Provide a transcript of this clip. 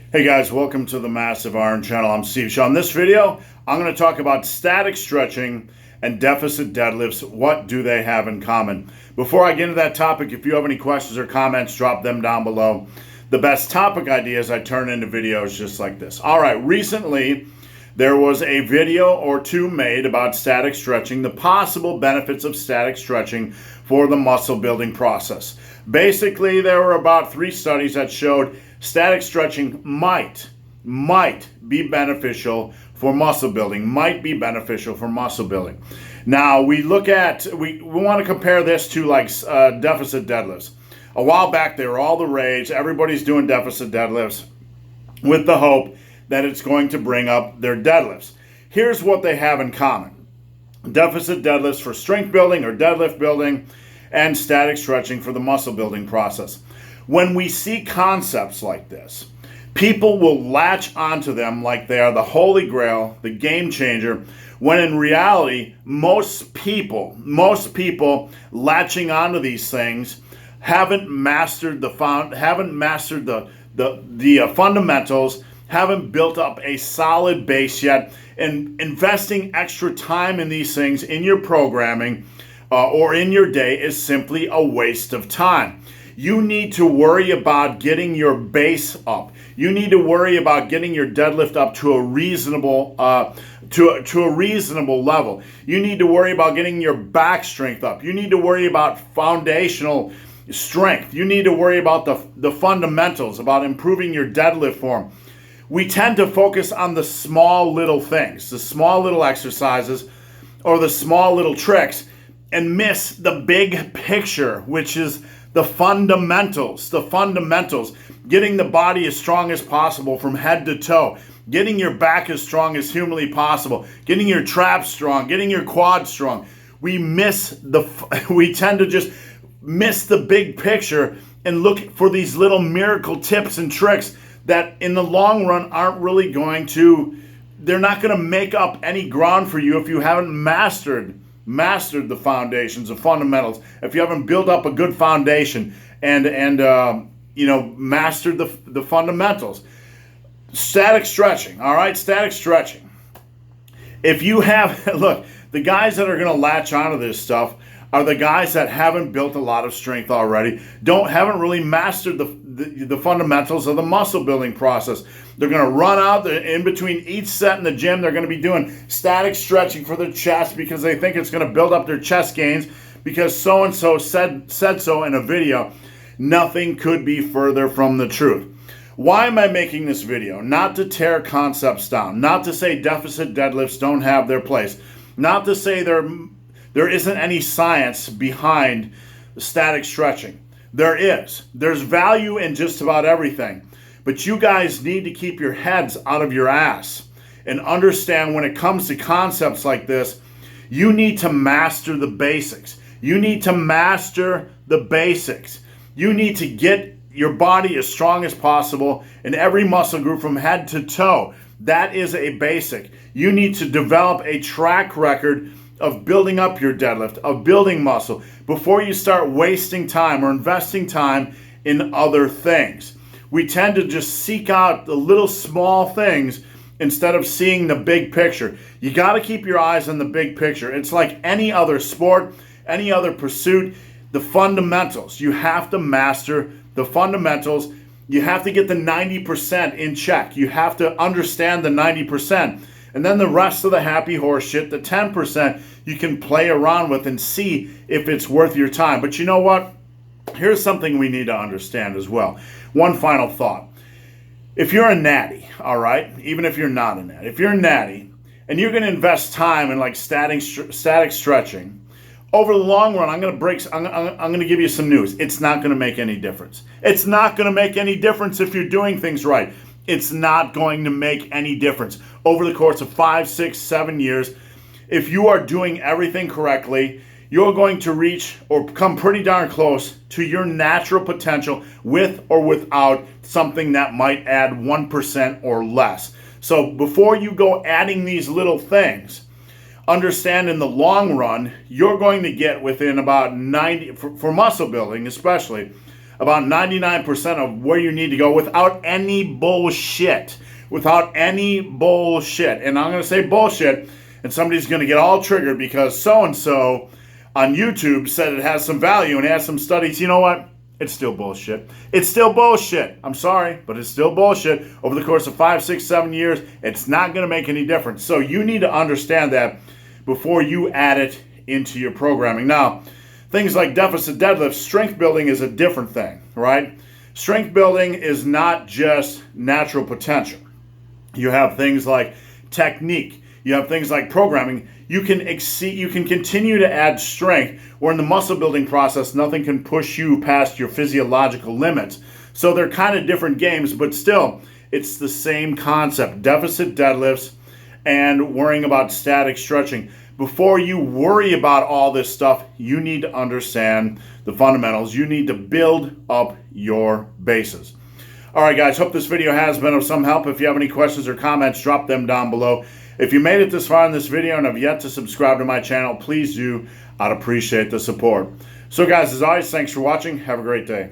Hey guys, welcome to the Massive Iron Channel. I'm Steve Shaw. In this video, I'm going to talk about static stretching and deficit deadlifts. What do they have in common? Before I get into that topic, if you have any questions or comments, drop them down below. The best topic ideas I turn into videos just like this. All right, recently there was a video or two made about static stretching, the possible benefits of static stretching for the muscle building process. Basically, there were about 3 studies that showed static stretching might be beneficial for muscle building, Now, we want to compare this to like deficit deadlifts. A while back, they were all the rage. Everybody's doing deficit deadlifts with the hope that it's going to bring up their deadlifts. Here's what they have in common. Deficit deadlifts for strength building or deadlift building, and static stretching for the muscle building process. When we see concepts like this, people will latch onto them like they are the holy grail, the game changer, when in reality, most people latching onto these things haven't mastered the fundamentals, haven't built up a solid base yet, and investing extra time in these things in your programming or in your day is simply a waste of time. You need to worry about getting your base up. You need to worry about getting your deadlift up to a reasonable level. You need to worry about getting your back strength up. You need to worry about foundational strength. You need to worry about the fundamentals, about improving your deadlift form. We tend to focus on the small little things, the small little exercises, or the small little tricks, and miss the big picture, which is the fundamentals, getting the body as strong as possible from head to toe, getting your back as strong as humanly possible, getting your traps strong, getting your quads strong. We tend to just miss the big picture and look for these little miracle tips and tricks that in the long run aren't really they're not going to make up any ground for you if you haven't mastered the foundations, the fundamentals, if you haven't built up a good foundation and mastered the fundamentals. Static stretching, all right? Static stretching. If you have, look, the guys that are going to latch onto this stuff are the guys that haven't built a lot of strength already, haven't really mastered the fundamentals of the muscle building process. They're going to run out in between each set in the gym. They're going to be doing static stretching for their chest because they think it's going to build up their chest gains because so-and-so said so in a video. Nothing could be further from the truth. Why am I making this video? Not to tear concepts down, not to say deficit deadlifts don't have their place, not to say there isn't any science behind static stretching. There is. There's value in just about everything. But you guys need to keep your heads out of your ass and understand when it comes to concepts like this, you need to master the basics. You need to master the basics. You need to get your body as strong as possible in every muscle group from head to toe. That is a basic. You need to develop a track record of building up your deadlift, of building muscle, before you start wasting time or investing time in other things. We tend to just seek out the little small things instead of seeing the big picture. You got to keep your eyes on the big picture. It's like any other sport, any other pursuit, the fundamentals. You have to master the fundamentals. You have to get the 90% in check. You have to understand the 90%. And then the rest of the happy horse shit, the 10%, you can play around with and see if it's worth your time. But you know what? Here's something we need to understand as well. One final thought. If you're a natty, all right, even if you're not a natty, if you're a natty and you're going to invest time in like static stretching, over the long run, I'm going to give you some news. It's not going to make any difference. It's not going to make any difference if you're doing things right. It's not going to make any difference. Over the course of 5, 6, 7 years, if you are doing everything correctly, you're going to reach or come pretty darn close to your natural potential with or without something that might add 1% or less. So before you go adding these little things, understand in the long run, you're going to get within about 90, for muscle building especially, about 99% of where you need to go without any bullshit. Without any bullshit. And I'm going to say bullshit, and somebody's going to get all triggered because so-and-so on YouTube said it has some value and it has some studies. You know what? It's still bullshit. It's still bullshit. I'm sorry, but it's still bullshit. Over the course of 5, 6, 7 years, it's not going to make any difference. So you need to understand that before you add it into your programming. Now, things like deficit deadlifts, strength building is a different thing, right? Strength building is not just natural potential. You have things like technique. You have things like programming. You can continue to add strength, where in the muscle building process, nothing can push you past your physiological limits. So they're kind of different games, but still, it's the same concept. Deficit deadlifts and worrying about static stretching. Before you worry about all this stuff, you need to understand the fundamentals. You need to build up your bases. All right, guys, hope this video has been of some help. If you have any questions or comments, drop them down below. If you made it this far in this video and have yet to subscribe to my channel, please do. I'd appreciate the support. So, guys, as always, thanks for watching. Have a great day.